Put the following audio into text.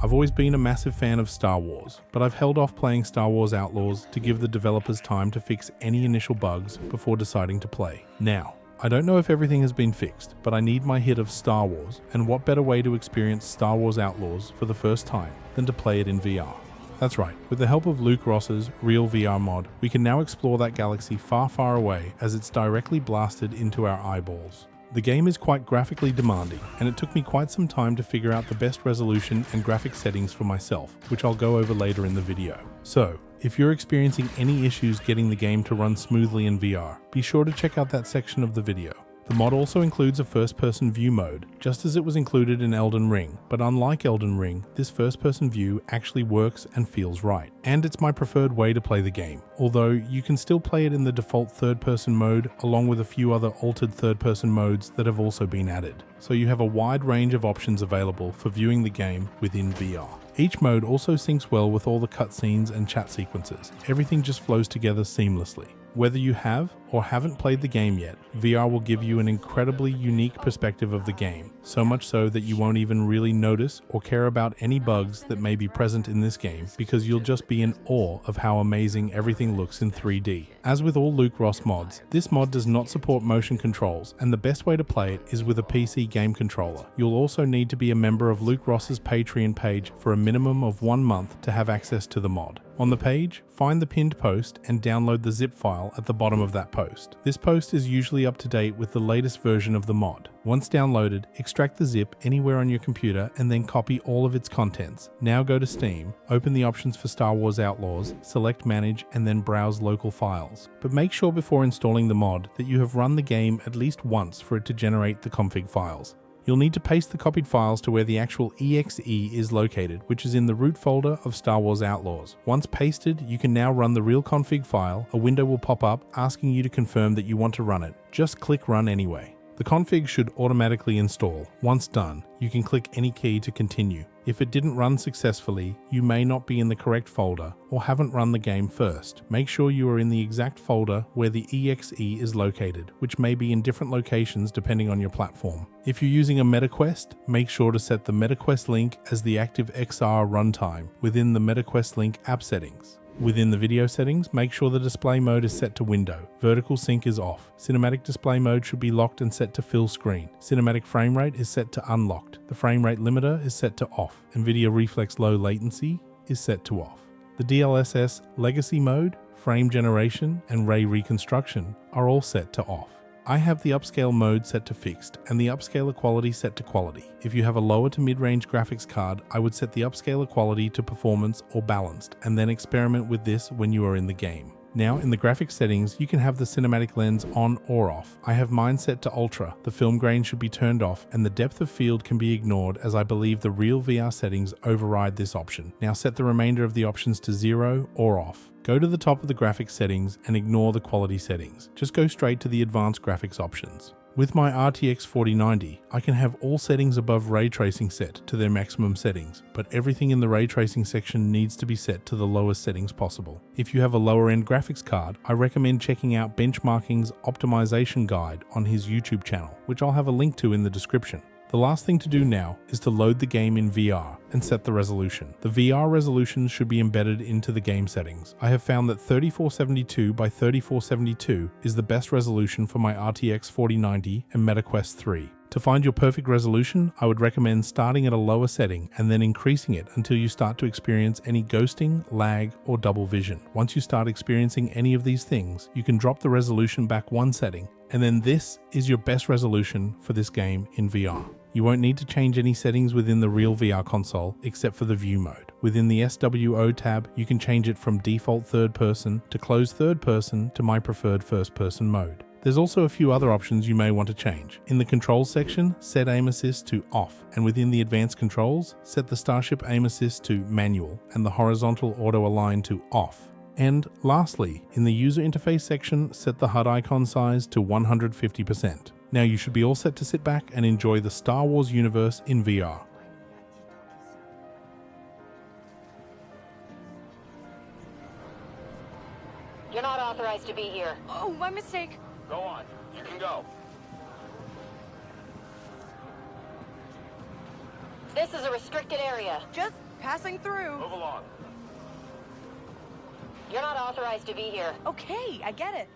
I've always been a massive fan of Star Wars, but I've held off playing Star Wars Outlaws to give the developers time to fix any initial bugs before deciding to play. Now, I don't know if everything has been fixed, but I need my hit of Star Wars, and what better way to experience Star Wars Outlaws for the first time than to play it in VR. That's right, with the help of Luke Ross's R.E.A.L.VR mod, we can now explore that galaxy far, far away as it's directly blasted into our eyeballs. The game is quite graphically demanding, and it took me quite some time to figure out the best resolution and graphic settings for myself, which I'll go over later in the video. So, if you're experiencing any issues getting the game to run smoothly in VR, be sure to check out that section of the video. The mod also includes a first-person view mode, just as it was included in Elden Ring, but unlike Elden Ring, this first-person view actually works and feels right. And it's my preferred way to play the game, although you can still play it in the default third-person mode, along with a few other altered third-person modes that have also been added. So you have a wide range of options available for viewing the game within VR. Each mode also syncs well with all the cutscenes and chat sequences. Everything just flows together seamlessly. Whether you have or haven't played the game yet, VR will give you an incredibly unique perspective of the game, so much so that you won't even really notice or care about any bugs that may be present in this game because you'll just be in awe of how amazing everything looks in 3D. As with all Luke Ross mods, this mod does not support motion controls, and the best way to play it is with a PC game controller. You'll also need to be a member of Luke Ross's Patreon page for a minimum of 1 month to have access to the mod. On the page, find the pinned post and download the zip file at the bottom of that post. This post is usually up to date with the latest version of the mod. Once downloaded, extract the zip anywhere on your computer and then copy all of its contents. Now go to Steam, open the options for Star Wars Outlaws, select Manage, and then browse local files. But make sure before installing the mod that you have run the game at least once for it to generate the config files. You'll need to paste the copied files to where the actual exe is located, which is in the root folder of Star Wars Outlaws. Once pasted, you can now run the real config file. A window will pop up asking you to confirm that you want to run it. Just click Run anyway. The config should automatically install. Once done, you can click any key to continue. If it didn't run successfully, you may not be in the correct folder or haven't run the game first. Make sure you are in the exact folder where the exe is located, which may be in different locations depending on your platform. If you're using a MetaQuest, make sure to set the MetaQuest link as the ActiveXR runtime within the MetaQuest link app settings. Within the video settings, make sure the display mode is set to window. Vertical sync is off. Cinematic display mode should be locked and set to fill screen. Cinematic frame rate is set to unlocked. The frame rate limiter is set to off. NVIDIA Reflex low latency is set to off. The DLSS legacy mode, frame generation, and ray reconstruction are all set to off. I have the upscale mode set to fixed and the upscaler quality set to quality. If you have a lower to mid-range graphics card, I would set the upscaler quality to performance or balanced and then experiment with this when you are in the game. Now in the graphics settings, you can have the cinematic lens on or off. I have mine set to ultra. The film grain should be turned off and the depth of field can be ignored as I believe the R.E.A.L.VR settings override this option. Now set the remainder of the options to 0 or off. Go to the top of the graphics settings and ignore the quality settings. Just go straight to the advanced graphics options. With my RTX 4090, I can have all settings above ray tracing set to their maximum settings, but everything in the ray tracing section needs to be set to the lowest settings possible. If you have a lower end graphics card, I recommend checking out Benchmarking's optimization guide on his YouTube channel, which I'll have a link to in the description. The last thing to do now is to load the game in VR and set the resolution. The VR resolution should be embedded into the game settings. I have found that 3472 by 3472 is the best resolution for my RTX 4090 and MetaQuest 3. To find your perfect resolution, I would recommend starting at a lower setting and then increasing it until you start to experience any ghosting, lag, or double vision. Once you start experiencing any of these things, you can drop the resolution back one setting, and then this is your best resolution for this game in VR. You won't need to change any settings within the R.E.A.L.VR console except for the view mode. Within the SWO tab, you can change it from default third person to closed third person to my preferred first person mode. There's also a few other options you may want to change. In the controls section, set aim assist to off, and within the advanced controls, set the Starship aim assist to manual and the horizontal auto align to off. And lastly, in the user interface section, set the HUD icon size to 150%. Now you should be all set to sit back and enjoy the Star Wars universe in VR. You're not authorized to be here. Oh, my mistake. Go on. You can go. This is a restricted area. Just passing through. Move along. You're not authorized to be here. Okay, I get it.